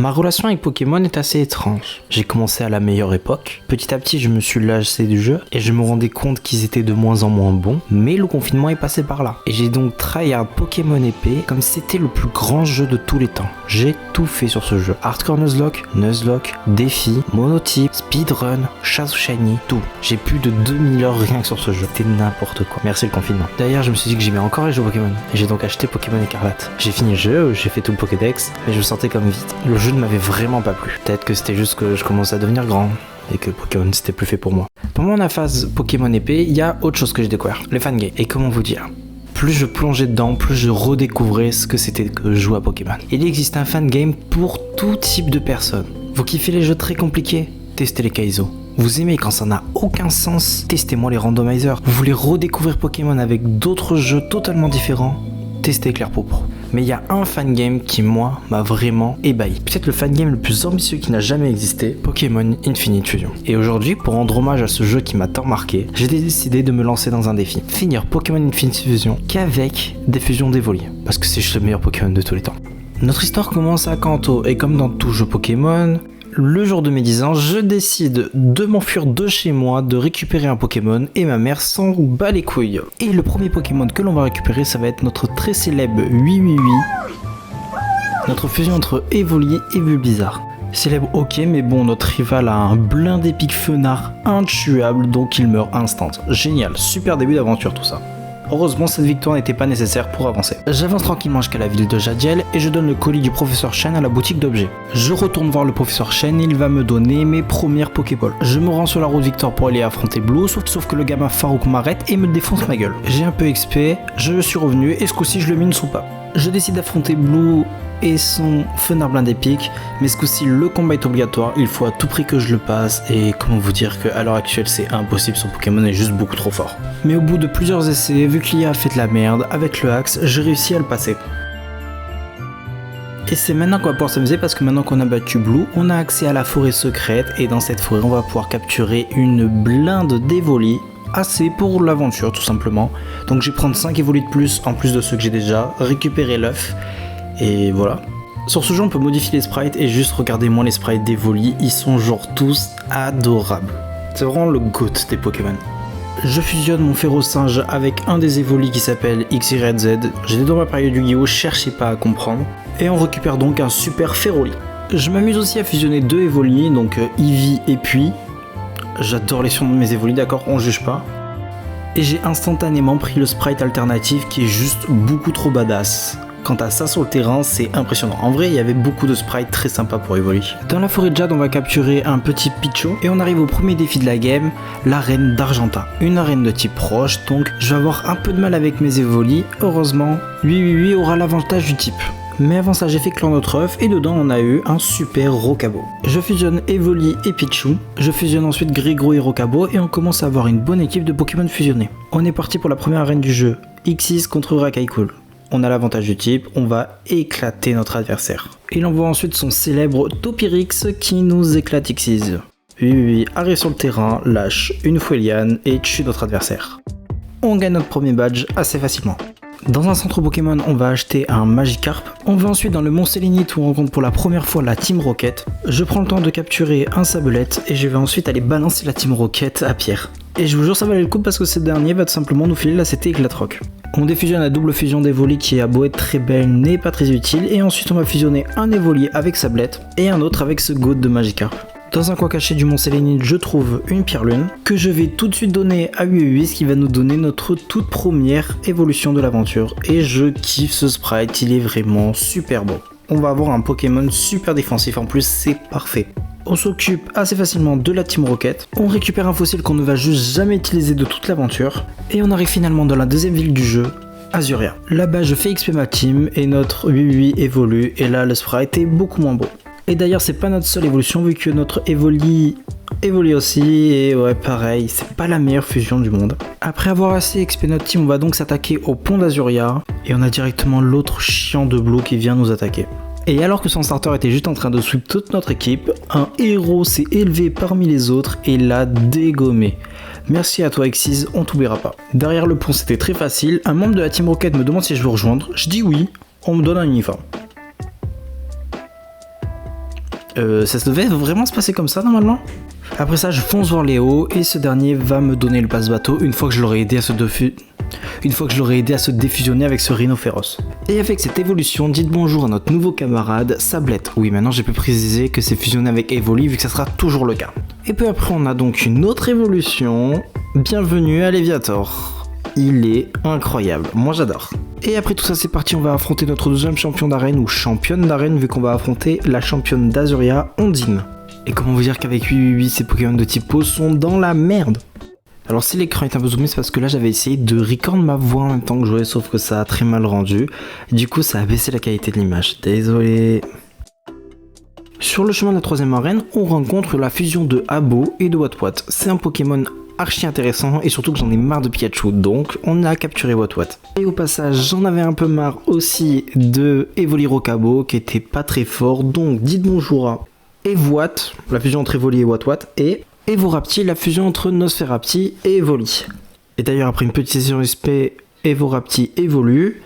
Ma relation avec Pokémon est assez étrange. J'ai commencé à la meilleure époque. Petit à petit, je me suis lassé du jeu et je me rendais compte qu'ils étaient de moins en moins bons. Mais le confinement est passé par là. Et j'ai donc tryhard Pokémon épée comme si c'était le plus grand jeu de tous les temps. J'ai tout fait sur ce jeu. Hardcore Nuzlocke, défi, monotype, speedrun, chasse shiny, tout. J'ai plus de 2000 heures rien que sur ce jeu. C'était n'importe quoi. Merci le confinement. D'ailleurs, je me suis dit que j'aimais encore les jeux Pokémon. Et j'ai donc acheté Pokémon Écarlate. J'ai fini le jeu, j'ai fait tout le Pokédex, mais je me sentais comme vide. Le jeu ne m'avait vraiment pas plu. Peut-être que c'était juste que je commençais à devenir grand et que Pokémon c'était plus fait pour moi. Pendant la phase Pokémon épée, il y a autre chose que j'ai découvert, les fangames. Et comment vous dire, plus je plongeais dedans, plus je redécouvrais ce que c'était que jouer à Pokémon. Il existe un fangame pour tout type de personnes. Vous kiffez les jeux très compliqués? Testez les Kaizo. Vous aimez quand ça n'a aucun sens? Testez-moi les randomizers. Vous voulez redécouvrir Pokémon avec d'autres jeux totalement différents? Testez Clair Pourpre. Mais il y a un fangame qui, moi, m'a vraiment ébahi. Peut-être le fangame le plus ambitieux qui n'a jamais existé, Pokémon Infinite Fusion. Et aujourd'hui, pour rendre hommage à ce jeu qui m'a tant marqué, j'ai décidé de me lancer dans un défi. Finir Pokémon Infinite Fusion qu'avec des fusions d'Evoli. Parce que c'est juste le meilleur Pokémon de tous les temps. Notre histoire commence à Kanto, et comme dans tout jeu Pokémon, le jour de mes 10 ans, je décide de m'enfuir de chez moi, de récupérer un Pokémon et ma mère s'en bat les couilles. Et le premier Pokémon que l'on va récupérer, ça va être notre très célèbre 888, notre fusion entre Evoli et Bulbizarre. Célèbre ok, mais bon, notre rival a un blindé pic fenard intuable, donc il meurt instant. Génial, super début d'aventure tout ça. Heureusement, cette victoire n'était pas nécessaire pour avancer. J'avance tranquillement jusqu'à la ville de Jadiel et je donne le colis du professeur Chen à la boutique d'objets. Je retourne voir le professeur Chen et il va me donner mes premières Pokéballs. Je me rends sur la route Victor pour aller affronter Blue, sauf que le gamin Farouk m'arrête et me défonce ma gueule. J'ai un peu XP, je suis revenu et ce coup-ci je le mets une soupape. Je décide d'affronter Blue et son fenard blindé pic, mais ce coup-ci le combat est obligatoire, il faut à tout prix que je le passe et comment vous dire qu'à l'heure actuelle c'est impossible, son Pokémon est juste beaucoup trop fort. Mais au bout de plusieurs essais, vu que l'IA a fait de la merde, avec le axe, j'ai réussi à le passer. Et c'est maintenant qu'on va pouvoir s'amuser parce que maintenant qu'on a battu Blue, on a accès à la forêt secrète et dans cette forêt on va pouvoir capturer une blinde d'Evoli. Assez pour l'aventure tout simplement. Donc je vais prendre 5 Evoli de plus en plus de ceux que j'ai déjà, récupérer l'œuf. Et voilà. Sur ce jeu, on peut modifier les sprites et juste regardez-moi les sprites d'Evoli, ils sont genre tous adorables. C'est vraiment le GOAT des Pokémon. Je fusionne mon Férocinge avec un des Evoli qui s'appelle XYZ. J'étais dans ma période Yu-Gi-Oh, cherchez pas à comprendre. Et on récupère donc un super Feroli. Je m'amuse aussi à fusionner deux Evoli, donc Eevee et Puis. J'adore les surnoms de mes Evoli, d'accord, on juge pas. Et j'ai instantanément pris le sprite alternatif qui est juste beaucoup trop badass. Quant à ça sur le terrain, c'est impressionnant. En vrai, il y avait beaucoup de sprites très sympas pour Evoli. Dans la forêt de Jade, on va capturer un petit Pichu et on arrive au premier défi de la game, l'arène d'Argenta. Une arène de type roche, donc je vais avoir un peu de mal avec mes Evoli. Heureusement, 888 aura l'avantage du type. Mais avant ça, j'ai fait clan notre œuf et dedans on a eu un super Rocabo. Je fusionne Evoli et Pichu, je fusionne ensuite Grégro et Rocabo et on commence à avoir une bonne équipe de Pokémon fusionnés. On est parti pour la première arène du jeu, Xyz contre Rakaikul. On a l'avantage du type, on va éclater notre adversaire. Il envoie ensuite son célèbre Topirix qui nous éclate Xyz. Oui, arrive sur le terrain, lâche une Fuelian et tue notre adversaire. On gagne notre premier badge assez facilement. Dans un centre Pokémon, on va acheter un Magikarp. On va ensuite dans le Mont Sélénite où on rencontre pour la première fois la Team Rocket. Je prends le temps de capturer un Sablette et je vais ensuite aller balancer la Team Rocket à Pierre. Et je vous jure ça valait le coup parce que ce dernier va tout simplement nous filer la CT Éclatroc. On défusionne la double fusion d'Evoli qui a beau être très belle n'est pas très utile et ensuite on va fusionner un Evoli avec Sablette et un autre avec ce GOAT de Magikarp. Dans un coin caché du Mont Sélénite, je trouve une pierre lune que je vais tout de suite donner à 888 ce qui va nous donner notre toute première évolution de l'aventure. Et je kiffe ce sprite, il est vraiment super beau. On va avoir un Pokémon super défensif en plus, c'est parfait. On s'occupe assez facilement de la Team Rocket, on récupère un fossile qu'on ne va juste jamais utiliser de toute l'aventure, et on arrive finalement dans la deuxième ville du jeu, Azuria. Là-bas je fais XP ma team et notre 888 évolue, et là le sprite est beaucoup moins beau. Et d'ailleurs c'est pas notre seule évolution vu que notre Evoli évolue aussi et ouais pareil, c'est pas la meilleure fusion du monde. Après avoir assez XP notre team, on va donc s'attaquer au pont d'Azuria et on a directement l'autre chiant de Blue qui vient nous attaquer. Et alors que son starter était juste en train de sweep toute notre équipe, un héros s'est élevé parmi les autres et l'a dégommé. Merci à toi Xyz, on t'oubliera pas. Derrière le pont c'était très facile, un membre de la Team Rocket me demande si je veux rejoindre, je dis oui, on me donne un uniforme. Ça devait vraiment se passer comme ça normalement. Après ça, je fonce voir Léo et ce dernier va me donner le passe-bateau une fois que je l'aurai aidé à se défusionner avec ce rhino féroce. Et avec cette évolution, dites bonjour à notre nouveau camarade, Sablette. Oui, maintenant j'ai pu préciser que c'est fusionné avec Evoli vu que ça sera toujours le cas. Et puis après, on a donc une autre évolution. Bienvenue à Léviator. Il est incroyable, moi j'adore. Et après tout ça, c'est parti, on va affronter notre deuxième champion d'arène ou championne d'arène vu qu'on va affronter la championne d'Azuria, Ondine. Et comment vous dire qu'avec 888, ces Pokémon de type eau sont dans la merde. Alors si l'écran est un peu zoomé, c'est parce que là j'avais essayé de record ma voix en même temps que je jouais, sauf que ça a très mal rendu. Du coup ça a baissé la qualité de l'image, désolé. Sur le chemin de la troisième arène, on rencontre la fusion de Abo et de Watwat. C'est un Pokémon archi intéressant et surtout que j'en ai marre de Pikachu, donc on a capturé Watwat. Et au passage, j'en avais un peu marre aussi de Evoli Rocabo qui était pas très fort, donc dites bonjour à Evoat, la fusion entre Evoli et Watwat, et Evorapti, la fusion entre Nosferapti et Evoli. Et d'ailleurs, après une petite session SP, Evorapti évolue,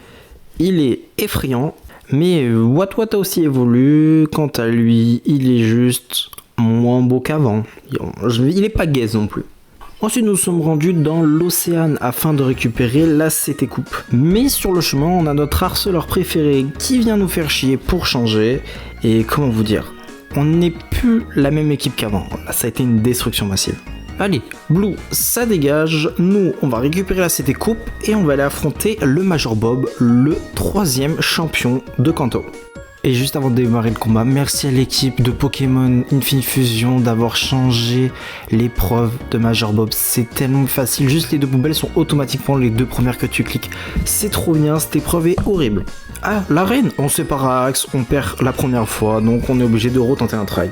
il est effrayant, mais Watwat a aussi évolué, quant à lui, il est juste moins beau qu'avant. Il est pas gaze non plus. Ensuite, nous sommes rendus dans l'océan afin de récupérer la CT Coupe. Mais sur le chemin, on a notre harceleur préféré qui vient nous faire chier pour changer, et comment vous dire, on n'est plus la même équipe qu'avant. Là, ça a été une destruction massive. Allez, Blue, ça dégage. Nous, on va récupérer la CT Coupe et on va aller affronter le Major Bob, le 3e champion de Kanto. Et juste avant de démarrer le combat, merci à l'équipe de Pokémon Infinifusion d'avoir changé l'épreuve de Major Bob. C'est tellement facile, juste les 2 poubelles sont automatiquement les 2 premières que tu cliques. C'est trop bien, cette épreuve est horrible. Ah, l'arène, on se fait parallaxe, on perd la première fois, donc on est obligé de retenter un try.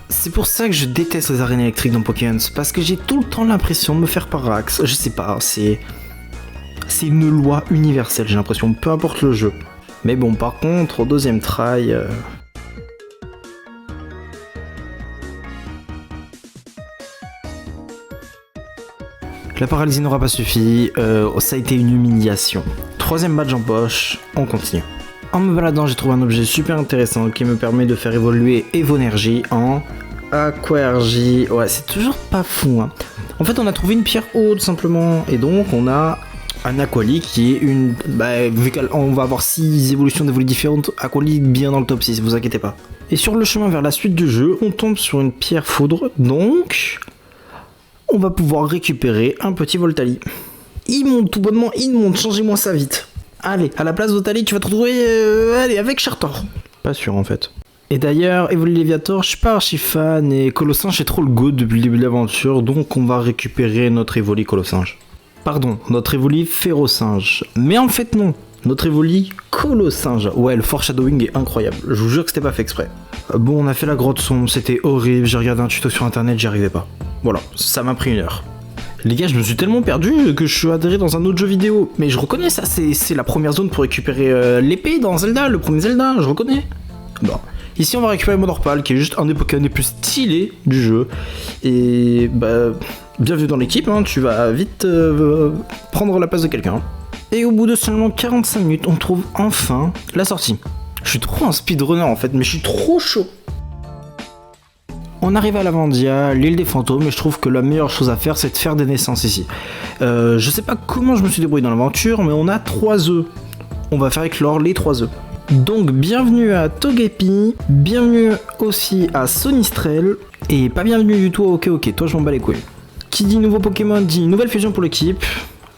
C'est pour ça que je déteste les arènes électriques dans Pokémon, parce que j'ai tout le temps l'impression de me faire parallaxe. Je sais pas, c'est une loi universelle, j'ai l'impression, peu importe le jeu. Mais bon, par contre, au deuxième try... La paralysie n'aura pas suffi, ça a été une humiliation. 3e badge en poche, on continue. En me baladant, j'ai trouvé un objet super intéressant qui me permet de faire évoluer Evonergy en Aquaergy. Ouais, c'est toujours pas fou, hein. En fait, on a trouvé une pierre haute simplement, et donc on a un Aquali qui est une... vu qu'on va avoir 6 évolutions d'évolutions différentes, Aquali bien dans le top 6, vous inquiétez pas. Et sur le chemin vers la suite du jeu, on tombe sur une pierre foudre, donc... on va pouvoir récupérer un petit Voltali. Il monte tout bonnement, il monte, changez-moi ça vite. Allez, à la place de Voltali, tu vas te retrouver allez, avec Chartor. Pas sûr en fait. Et d'ailleurs, Evoli Léviator, je suis pas archi fan et Colossinge est trop le goût depuis le début de l'aventure, donc on va récupérer notre Evoli Colossinge. Pardon, notre Evoli Férocinge. Mais en fait non, notre Evoli Colossinge. Ouais, le foreshadowing est incroyable, je vous jure que c'était pas fait exprès. Bon, on a fait la grotte sombre, c'était horrible, j'ai regardé un tuto sur internet, j'y arrivais pas. Voilà, ça m'a pris 1 heure. Les gars, je me suis tellement perdu que je suis adhéré dans un autre jeu vidéo. Mais je reconnais ça, c'est la première zone pour récupérer l'épée dans Zelda, le premier Zelda, je reconnais. Bon, ici on va récupérer Monorpal, qui est juste un des Pokémon les plus stylés du jeu. Et bienvenue dans l'équipe, hein, tu vas vite prendre la place de quelqu'un. Et au bout de seulement 45 minutes, on trouve enfin la sortie. Je suis trop un speedrunner en fait, mais je suis trop chaud. On arrive à Lavandia, l'île des fantômes, et je trouve que la meilleure chose à faire, c'est de faire des naissances ici. Je sais pas comment je me suis débrouillé dans l'aventure, mais on a 3 œufs. On va faire éclore les 3 œufs. Donc bienvenue à Togepi, bienvenue aussi à Sonistrel, et pas bienvenue du tout à Ok, toi je m'en bats les couilles. Qui dit nouveau Pokémon dit nouvelle fusion pour l'équipe.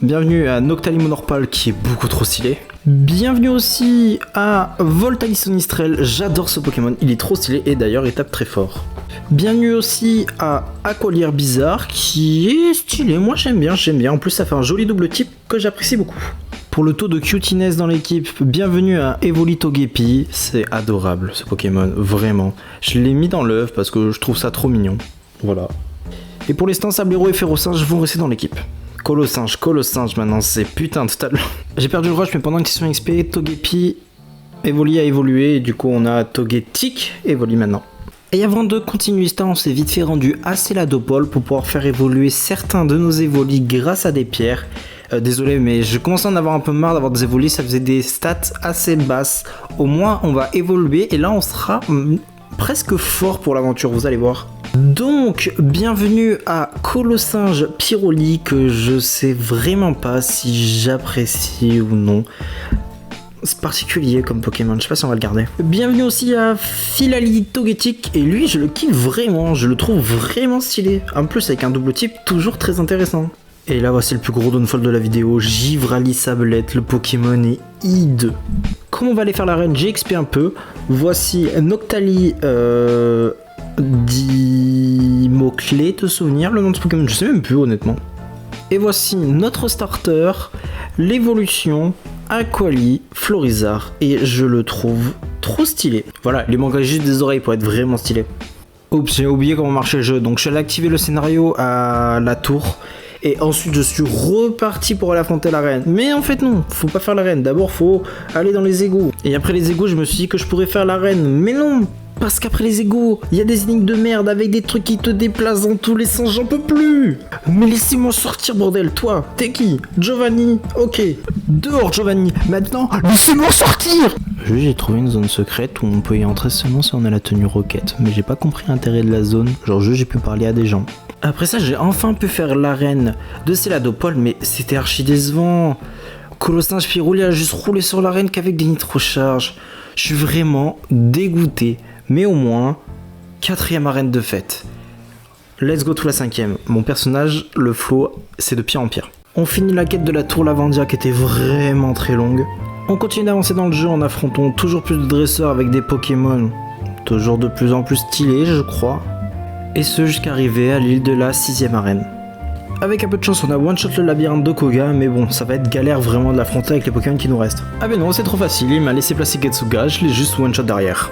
Bienvenue à Noctali Monorpal qui est beaucoup trop stylé. Bienvenue aussi à Voltali Sonistrel, j'adore ce Pokémon, il est trop stylé et d'ailleurs il tape très fort. Bienvenue aussi à Aqualier Bizarre qui est stylé, moi j'aime bien, en plus ça fait un joli double type que j'apprécie beaucoup. Pour le taux de cutiness dans l'équipe, bienvenue à Evoli Togepi, c'est adorable ce Pokémon, vraiment. Je l'ai mis dans l'œuf parce que je trouve ça trop mignon, voilà. Et pour l'instant, Sablero et Férocinge vont rester dans l'équipe. Colossinge maintenant, c'est putain de talent. J'ai perdu le rush, mais pendant une session XP, Togepi Evoli a évolué, et du coup on a Togetic Evoli maintenant. Et avant de continuer ça, on s'est vite fait rendu à Céladopole pour pouvoir faire évoluer certains de nos Evoli grâce à des pierres. Désolé, mais je commence à en avoir un peu marre d'avoir des Evoli, ça faisait des stats assez basses. Au moins, on va évoluer, et là on sera presque fort pour l'aventure, vous allez voir. Donc, bienvenue à Colossinge Pyroli, que je sais vraiment pas si j'apprécie ou non. C'est particulier comme Pokémon, je sais pas si on va le garder. Bienvenue aussi à Filali Togetic, et lui je le kiffe vraiment, je le trouve vraiment stylé. En plus avec un double type toujours très intéressant. Et là voici le plus gros downfall de la vidéo, Givrali Sablette, le Pokémon est hideux. Comme on va aller faire l'arène, j'ai XP un peu. Voici Noctali, 10 mots-clés de souvenir, le nom de ce Pokémon, je sais même plus honnêtement. Et voici notre starter, l'évolution, Aquali, Florizarre, et je le trouve trop stylé. Voilà, il lui manquerait juste des oreilles pour être vraiment stylé. Oups, j'ai oublié comment marchait le jeu, donc je suis allé activer le scénario à la tour, et ensuite je suis reparti pour aller affronter l'arène. Mais en fait non, faut pas faire l'arène, d'abord faut aller dans les égouts. Et après les égouts, je me suis dit que je pourrais faire l'arène, mais non, parce qu'après les égouts, il y a des énigmes de merde avec des trucs qui te déplacent dans tous les sens, j'en peux plus. Mais laissez-moi sortir, bordel, toi, t'es qui? Giovanni, ok. Dehors, Giovanni, maintenant, laissez-moi sortir. J'ai trouvé une zone secrète où on peut y entrer seulement si on a la tenue roquette, mais j'ai pas compris l'intérêt de la zone, genre j'ai pu parler à des gens. Après ça, j'ai enfin pu faire l'arène de Céladopole, mais c'était archi décevant. Colossinge Pyroli a juste roulé sur l'arène qu'avec des nitrocharges. Je suis vraiment dégoûté. Mais au moins, 4ème arène de fête. Let's go to la 5ème. Mon personnage, le flow, c'est de pire en pire. On finit la quête de la tour Lavandia qui était vraiment très longue. On continue d'avancer dans le jeu en affrontant toujours plus de dresseurs avec des Pokémon toujours de plus en plus stylés, je crois. Et ce jusqu'à arriver à l'île de la 6ème arène. Avec un peu de chance, on a one-shot le labyrinthe de Koga, mais bon, ça va être galère vraiment de l'affronter avec les Pokémon qui nous restent. Ah ben non, c'est trop facile, il m'a laissé placer Getsuga, je l'ai juste one-shot derrière.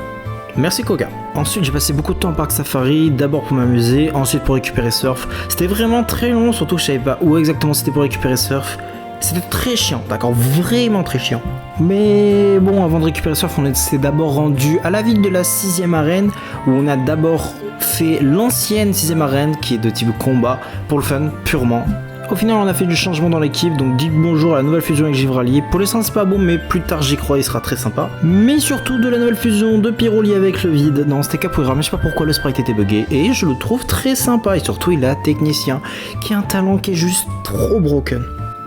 Merci Koga. Ensuite j'ai passé beaucoup de temps au parc safari, d'abord pour m'amuser, ensuite pour récupérer Surf. C'était vraiment très long, surtout que je savais pas où exactement c'était pour récupérer Surf. C'était très chiant, d'accord, vraiment très chiant. Mais bon, avant de récupérer Surf, on s'est d'abord rendu à la ville de la 6ème arène, où on a d'abord fait l'ancienne 6ème arène, qui est de type combat, pour le fun, purement. Au final, on a fait du changement dans l'équipe, donc dites bonjour à la nouvelle fusion avec Givrali. Pour l'instant, c'est pas bon, mais plus tard, j'y crois, il sera très sympa. Mais surtout de la nouvelle fusion de Pyroli avec le vide. Non, c'était Capoeira, mais je sais pas pourquoi le sprite était buggé. Et je le trouve très sympa, et surtout, il a technicien, qui a un talent qui est juste trop broken.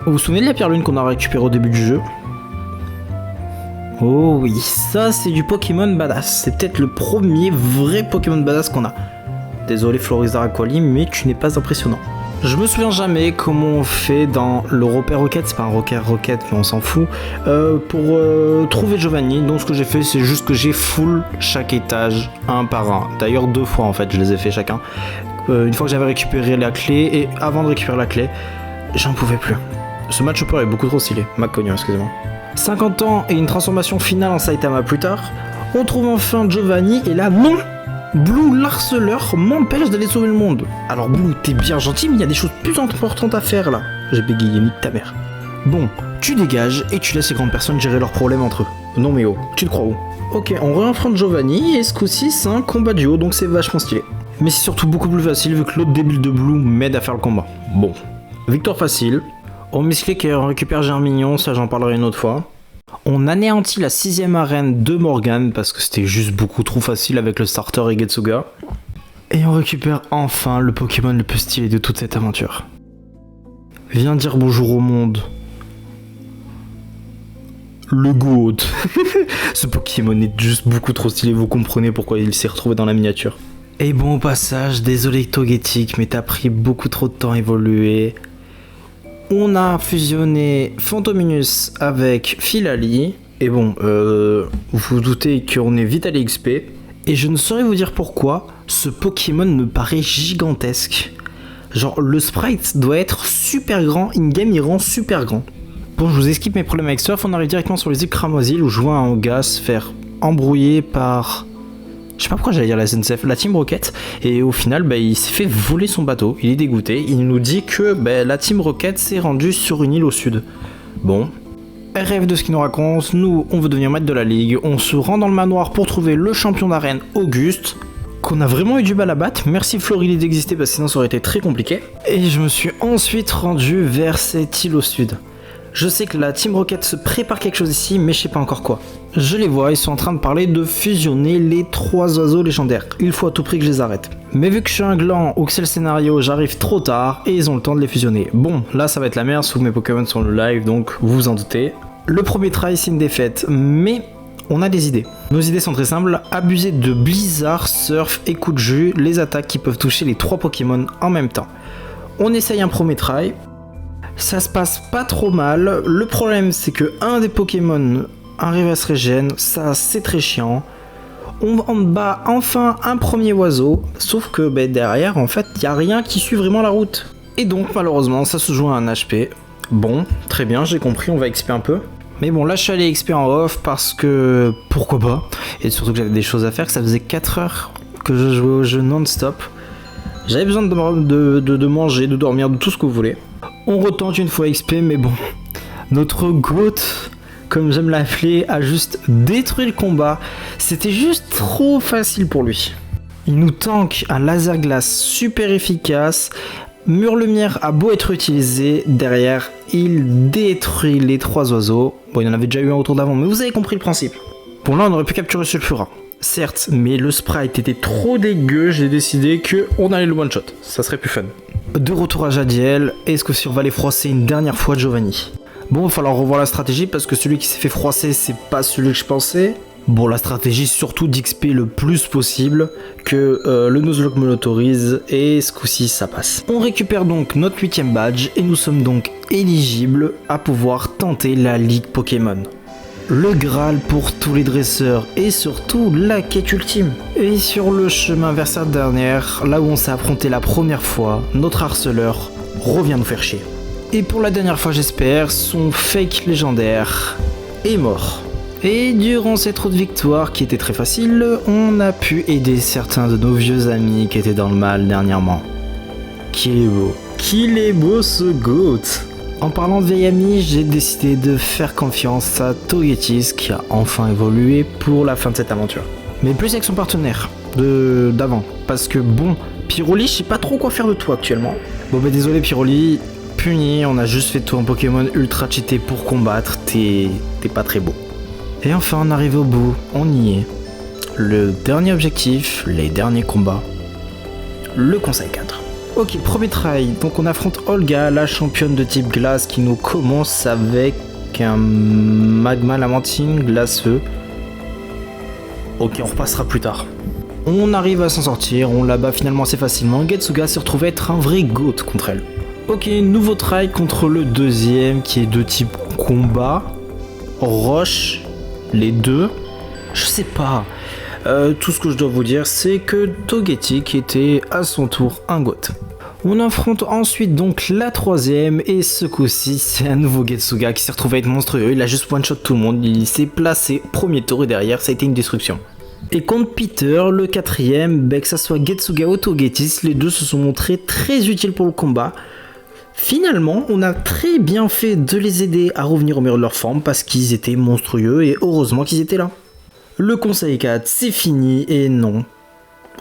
Vous vous souvenez de la pierre lune qu'on a récupérée au début du jeu? Oh oui, ça c'est du Pokémon badass. C'est peut-être le premier vrai Pokémon badass qu'on a. Désolé Florizarre Aquali, mais tu n'es pas impressionnant. Je me souviens jamais comment on fait dans le repère roquette, c'est pas un repère roquette mais on s'en fout, pour trouver Giovanni. Donc ce que j'ai fait, c'est juste que j'ai full chaque étage un par un. D'ailleurs 2 fois en fait, je les ai fait chacun. Une fois que j'avais récupéré la clé, et avant de récupérer la clé, j'en pouvais plus. Ce match-up est beaucoup trop stylé, Macognon, excusez-moi. 50 ans et une transformation finale en Saitama plus tard, on trouve enfin Giovanni, et là non, Blue l'harceleur m'empêche d'aller sauver le monde. Alors Blue, t'es bien gentil, mais il y a des choses plus importantes à faire là. J'ai bégayé, nique ta mère. Bon, tu dégages et tu laisses les grandes personnes gérer leurs problèmes entre eux. Non mais oh, tu te crois où? Ok, on réaffronte Giovanni, et ce coup-ci c'est un combat duo, donc c'est vachement stylé. Mais c'est surtout beaucoup plus facile vu que l'autre débile de Blue m'aide à faire le combat. Bon, victoire facile. On misclick et on récupère Germignon, ça j'en parlerai une autre fois. On anéantit la 6ème arène de Morgan parce que c'était juste beaucoup trop facile avec le starter et Getsuga. Et on récupère enfin le Pokémon le plus stylé de toute cette aventure. Viens dire bonjour au monde. Le GOAT. Ce Pokémon est juste beaucoup trop stylé, vous comprenez pourquoi il s'est retrouvé dans la miniature. Et bon au passage, désolé Togetic, mais t'as pris beaucoup trop de temps à évoluer. On a fusionné Fantominus avec Filali, et bon, vous vous doutez qu'on est vite allé XP, et je ne saurais vous dire pourquoi, ce Pokémon me paraît gigantesque. Genre, le sprite doit être super grand, in-game il rend super grand. Bon, je vous esquive mes problèmes avec Surf, on arrive directement sur les îles Cramoisil, où je vois un gars se faire embrouiller par... Je sais pas pourquoi j'allais dire la SNCF, la Team Rocket, et au final il s'est fait voler son bateau, il est dégoûté, il nous dit que la Team Rocket s'est rendue sur une île au sud. Bon, rêve de ce qu'il nous raconte, nous on veut devenir maître de la ligue, on se rend dans le manoir pour trouver le champion d'arène Auguste, qu'on a vraiment eu du mal à battre, merci Florilide d'exister parce que sinon ça aurait été très compliqué, et je me suis ensuite rendu vers cette île au sud. Je sais que la Team Rocket se prépare quelque chose ici, mais je sais pas encore quoi. Je les vois, ils sont en train de parler de fusionner les 3 oiseaux légendaires. Il faut à tout prix que je les arrête. Mais vu que je suis un gland ou que c'est le scénario, j'arrive trop tard et ils ont le temps de les fusionner. Bon, là ça va être la merde, sauf que mes Pokémon sont le live, donc vous vous en doutez. Le premier try c'est une défaite, mais on a des idées. Nos idées sont très simples, abuser de Blizzard, Surf et Coup de Jus, les attaques qui peuvent toucher les 3 Pokémon en même temps. On essaye un premier try. Ça se passe pas trop mal. Le problème, c'est que un des Pokémon arrive à se régénérer. Ça, c'est très chiant. On bat enfin un premier oiseau. Sauf que derrière, en fait, il n'y a rien qui suit vraiment la route. Et donc, malheureusement, ça se joue à un HP. Bon, très bien, j'ai compris, on va XP un peu. Mais bon, là, je suis allé XP en off parce que... Pourquoi pas. Et surtout que j'avais des choses à faire, que ça faisait 4 heures que je jouais au jeu non-stop. J'avais besoin de manger, de dormir, de tout ce que vous voulez. On retente une fois XP, mais bon, notre GOAT, comme j'aime l'appeler, a juste détruit le combat. C'était juste trop facile pour lui. Il nous tank un laser glace super efficace. Mur-lumière a beau être utilisé, derrière, il détruit les 3 oiseaux. Bon, il y en avait déjà eu un autour d'avant, mais vous avez compris le principe. Bon, là, on aurait pu capturer Sulfura. Certes, mais le sprite était trop dégueu, j'ai décidé qu'on allait le one-shot. Ça serait plus fun. De retour à Jadiel, est-ce que si on va les froisser une dernière fois Giovanni? Bon, il va falloir revoir la stratégie parce que celui qui s'est fait froisser, c'est pas celui que je pensais. Bon, la stratégie surtout d'XP le plus possible que le Nuzlocke me l'autorise et ce coup-ci ça passe. On récupère donc notre 8ème badge et nous sommes donc éligibles à pouvoir tenter la Ligue Pokémon. Le Graal pour tous les dresseurs et surtout la quête ultime. Et sur le chemin vers cette dernière, là où on s'est affronté la première fois, notre harceleur revient nous faire chier. Et pour la dernière fois j'espère, son fake légendaire est mort. Et durant cette route victoire qui était très facile, on a pu aider certains de nos vieux amis qui étaient dans le mal dernièrement. Qu'il est beau. Qu'il est beau ce GOAT. En parlant de vieilles amies, j'ai décidé de faire confiance à Togetis qui a enfin évolué pour la fin de cette aventure. Mais plus avec son partenaire d'avant. Parce que bon, Pyroli, je sais pas trop quoi faire de toi actuellement. Bon désolé Pyroli, puni, on a juste fait toi un Pokémon ultra cheaté pour combattre, t'es pas très beau. Et enfin on arrive au bout, on y est. Le dernier objectif, les derniers combats, le Conseil 4. Ok, premier try, donc on affronte Olga, la championne de type glace qui nous commence avec un magma lamantine glaceux. Ok, on repassera plus tard. On arrive à s'en sortir, on la bat finalement assez facilement. Getsuga se retrouve à être un vrai GOAT contre elle. Ok, nouveau try contre le deuxième qui est de type combat. Roche, les deux. Je sais pas. Tout ce que je dois vous dire, c'est que Togetic était à son tour un GOAT. On affronte ensuite donc la troisième, et ce coup-ci, c'est un nouveau Getsuga qui s'est retrouvé à être monstrueux. Il a juste one-shot tout le monde, il s'est placé premier tour et derrière, ça a été une destruction. Et contre Peter, le quatrième, que ça soit Getsuga ou Togetis, les deux se sont montrés très utiles pour le combat. Finalement, on a très bien fait de les aider à revenir au meilleur de leur forme parce qu'ils étaient monstrueux et heureusement qu'ils étaient là. Le Conseil 4, c'est fini et non,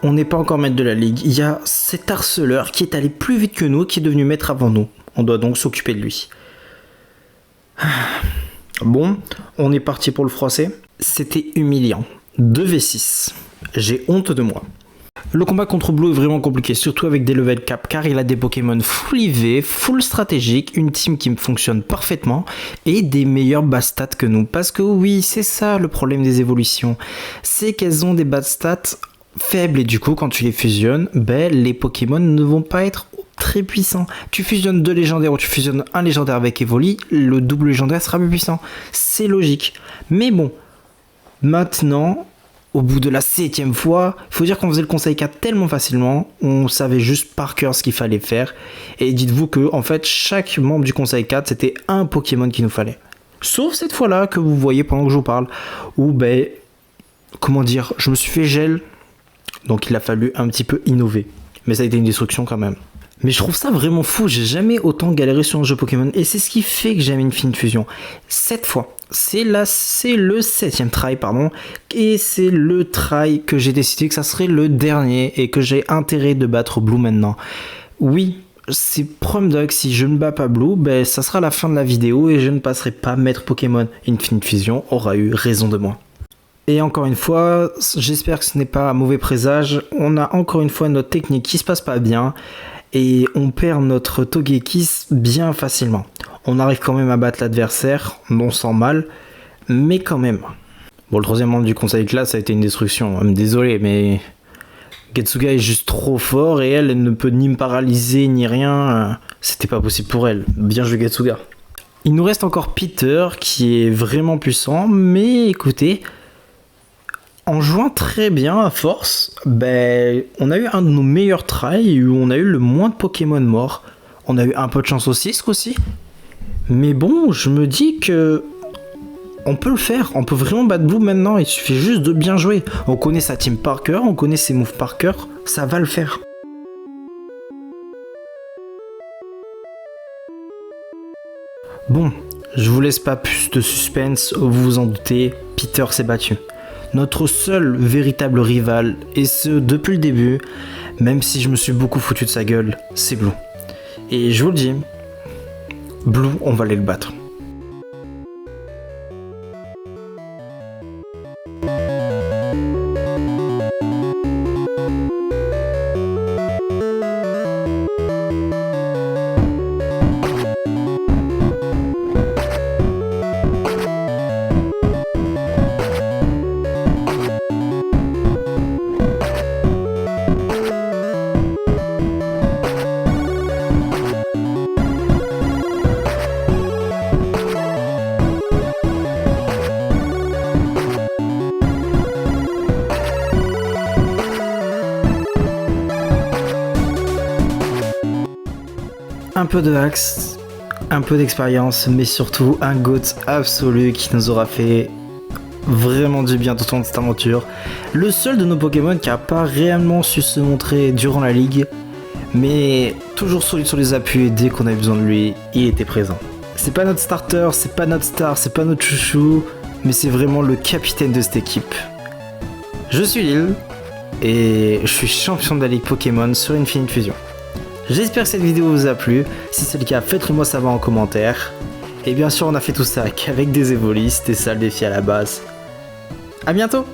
on n'est pas encore maître de la ligue. Il y a cet harceleur qui est allé plus vite que nous, qui est devenu maître avant nous. On doit donc s'occuper de lui. Bon, on est parti pour le froisser. C'était humiliant. 2v6. J'ai honte de moi. Le combat contre Blue est vraiment compliqué, surtout avec des level cap, car il a des Pokémon full IV, full stratégique, une team qui fonctionne parfaitement, et des meilleurs bas stats que nous. Parce que oui, c'est ça le problème des évolutions, c'est qu'elles ont des bas stats faibles, et du coup, quand tu les fusionnes, les Pokémon ne vont pas être très puissants. Tu fusionnes 2 légendaires ou tu fusionnes un légendaire avec Evoli, le double légendaire sera plus puissant. C'est logique. Mais bon, maintenant... Au bout de la 7ème fois, il faut dire qu'on faisait le Conseil 4 tellement facilement, on savait juste par cœur ce qu'il fallait faire. Et dites-vous que en fait, chaque membre du Conseil 4, c'était un Pokémon qu'il nous fallait. Sauf cette fois-là que vous voyez pendant que je vous parle, où comment dire, je me suis fait gel, donc il a fallu un petit peu innover. Mais ça a été une destruction quand même. Mais je trouve ça vraiment fou, j'ai jamais autant galéré sur un jeu Pokémon, et c'est ce qui fait que j'aime Infinite Fusion. Cette fois, c'est le 7ème try, pardon, et c'est le try que j'ai décidé que ça serait le dernier, et que j'ai intérêt de battre Blue maintenant. Oui, c'est Prom Dog, si je ne bats pas Blue, ben ça sera la fin de la vidéo et je ne passerai pas Maître Pokémon. Infinite Fusion aura eu raison de moi. Et encore une fois, j'espère que ce n'est pas un mauvais présage. On a encore une fois notre technique qui se passe pas bien et on perd notre Togekiss bien facilement. On arrive quand même à battre l'adversaire, non sans mal, mais quand même. Bon, le troisième membre du conseil de classe a été une destruction. Désolé, mais Getsuga est juste trop fort et elle ne peut ni me paralyser ni rien. C'était pas possible pour elle. Bien joué Getsuga. Il nous reste encore Peter qui est vraiment puissant, mais écoutez, en jouant très bien à force, ben, on a eu un de nos meilleurs tries où on a eu le moins de Pokémon morts. On a eu un peu de chance au Cisque aussi. Mais bon, je me dis que on peut le faire, on peut vraiment battre Blue maintenant, il suffit juste de bien jouer. On connaît sa team par cœur, on connaît ses moves par cœur, ça va le faire. Bon, je vous laisse pas plus de suspense, vous vous en doutez, Peter s'est battu. Notre seul véritable rival, et ce depuis le début, même si je me suis beaucoup foutu de sa gueule, c'est Blue. Et je vous le dis, Blue, on va aller le battre. Un peu de axe, un peu d'expérience, mais surtout un GOAT absolu qui nous aura fait vraiment du bien tout au long de cette aventure. Le seul de nos Pokémon qui n'a pas réellement su se montrer durant la ligue, mais toujours solide sur les appuis et dès qu'on a eu besoin de lui, il était présent. C'est pas notre starter, c'est pas notre star, c'est pas notre chouchou, mais c'est vraiment le capitaine de cette équipe. Je suis Lil, et je suis champion de la ligue Pokémon sur Infinite Fusion. J'espère que cette vidéo vous a plu, si c'est le cas faites-le moi savoir en commentaire. Et bien sûr on a fait tout ça avec des Evolis, c'était ça le défi à la base. A bientôt.